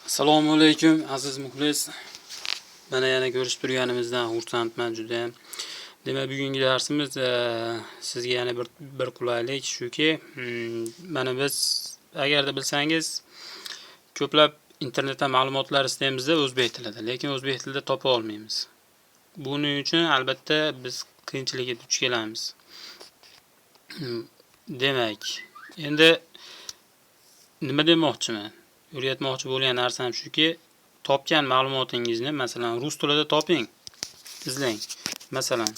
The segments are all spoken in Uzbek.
Assalomu alaykum aziz muxlis. Mana yana ko'rishib turganimizdan xursandman juda ham. Demak, bugungi darsimiz sizga yana bir qulaylik shuki, mana biz agarda bilsangiz ko'plab internetda ma'lumotlar istaymiz o'zbek tilida, lekin o'zbek tilida topa olmaymiz. Buning uchun albatta biz qiyinchilikka duch kelamiz. Demak, endi nima demoqchiman? O'rgatmoqchi bo'lgan narsam shuki, topgan ma'lumotingizni masalan rus tilida toping, izlang. Masalan,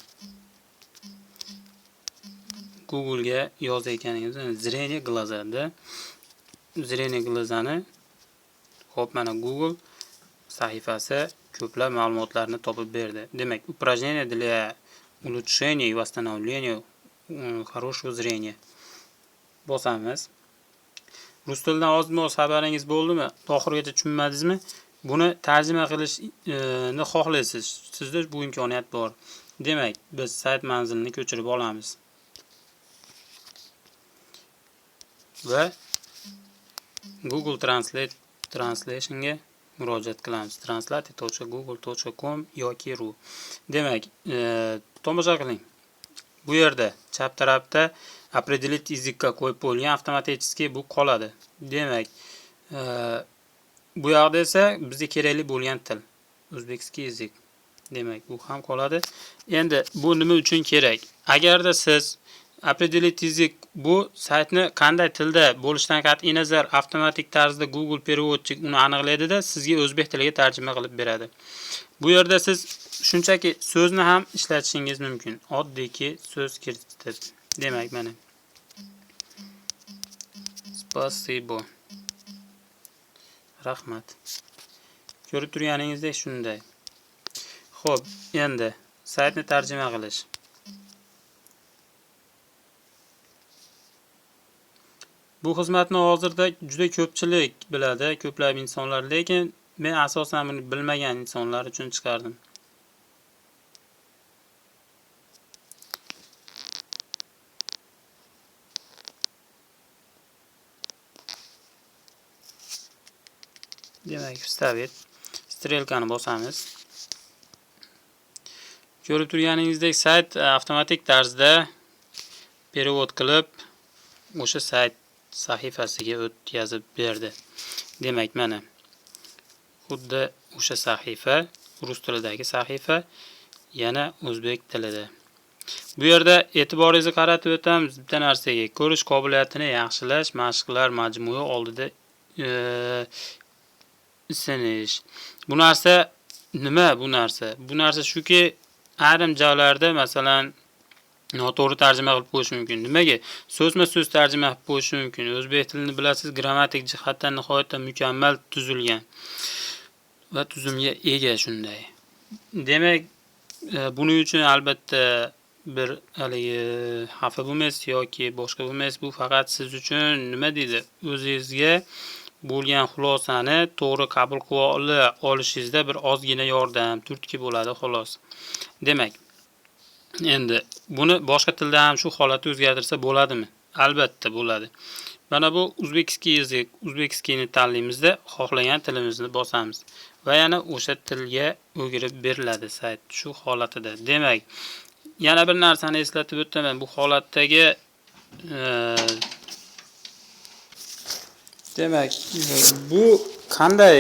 Google ga yozayotganingizda zrение glazada, zrение glazani, hop mana Google sahifasi ko'plab ma'lumotlarni topib berdi. Demak, упражнение для улучшения и восстановления хорошего зрения. Bosamiz. Rus tilidan ozmoz xabaringiz bo'ldimi? Oxirigacha tushunmadingizmi? Buni tarjima qilishni xohlaysiz. Sizda bu imkoniyat bor. Demak, biz sayt manzilini ko'chirib olamiz. Va Google Translation'ga murojaat qilamiz. translate.google.com yoki ru. Demak, tomosha qiling. Bu yerda chap tarafda определить языкка qo'yib bo'lgan avtomatik bu qoladi. Demak, bu yoqda esa bizga kerakli bo'lgan til o'zbekskiy язык. Demak, bu ham qoladi. Endi bu nima uchun kerak? Agarda siz определить язык bu saytni qanday tilda bo'lishidan qat'iy nazar avtomatik tarzda Google переводчик uni aniqlaydi-da, sizga o'zbek tiliga tarjima qilib beradi. Bu yerda siz shunchaki so'zni ham ishlatishingiz mumkin. Oddiyki so'z kiritib. Demak, mana Spasibo. Rahmat. Ko'rib turganingizdek shunday. Xo'p, endi saytni tarjima qilish. Bu xizmatni hozirda juda ko'pchilik biladi, ko'plab insonlar, lekin men asosan buni bilmagan insonlar uchun chiqardim. Demak, vstavit strelkani bosamiz. Ko'rib turganingizdek sayt avtomatik tarzda перевод qilib o'sha sayt sahifasiga o'tkazib berdi. Demak, mana xuddi o'sha sahifa, rus tilidagi sahifa yana o'zbek tilida. Bu yerda e'tiboringizni qaratib o'tamiz bitta narsaga. Ko'rish qobiliyatini yaxshilash mashqlar majmui oldida isinish. Bu narsa nima bu narsa? Bu narsa shuki, ayrim joylarda masalan noto'g'ri tarjima qilib qo'yish mumkin. Nimaga? So'zma-so'z tarjima qilib qo'yish mumkin. O'zbek tilini bilasiz, grammatik jihatdan nihoyatda mukammal tuzilgan va tuzumga ega shunday. Demak, buning uchun albatta bir xafa bo'lmaysiz yoki boshqa bo'lmaysiz. Bu faqat siz uchun nima deydi? O'zingizga bo'lgan xulosani to'g'ri qabul qila olishingizda bir ozgina yordam, turtki bo'ladi xolos. Demak, endi buni boshqa tilda ham shu holatni o'zgartirsa bo'ladimi? Albatta bo'ladi. Mana bu o'zbekskiy язык, o'zbekskiyni tanlaymizda xohlagan tilimizni bosamiz va yana o'sha tilga o'girib beriladi sayt shu holatida. Demak, yana bir narsani eslatib o'taman. Bu holatdagi demak, bu qanday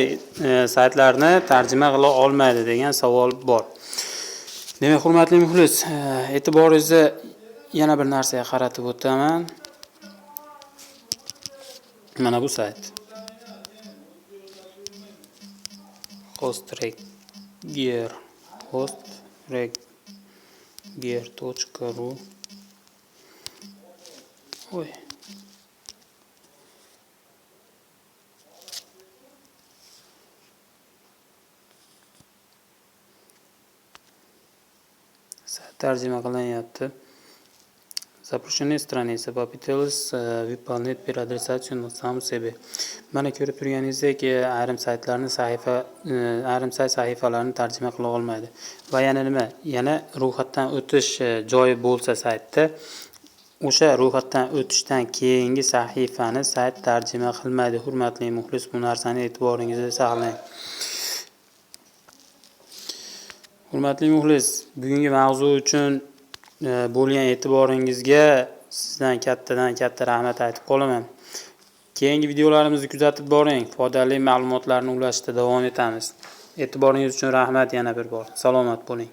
saytlarni tarjima qila olmaydi degan savol bor. Demak, hurmatli muxlis, e'tiboringizni yana bir narsaga qaratib o'taman. Mana bu sayt. hostregger.ru. Oy. Tarjima qilinyapti. Запрошенные страницы попытались выполнить переадресацию на самом себе. Mana ko'rib turganingizdek, ayrim saytlarni ayrim sayt sahifalarini tarjima qila olmaydi. Va yana nima? Yana ro'yxatdan o'tish joyi bo'lsa saytda o'sha ro'yxatdan o'tishdan keyingi sahifani sayt tarjima qilmaydi. Hurmatli muxlis, bu narsani e'tiboringizda saqlang. Hurmatli muxlis, bugungi mavzu uchun bo'lgan e'tiboringizga sizdan katta rahmat aytib qolaman. Keyingi videolarimizni kuzatib boring. Foydali ma'lumotlarni ulashishda davom etamiz. E'tiboringiz uchun rahmat yana bir bor. Salomat bo'ling.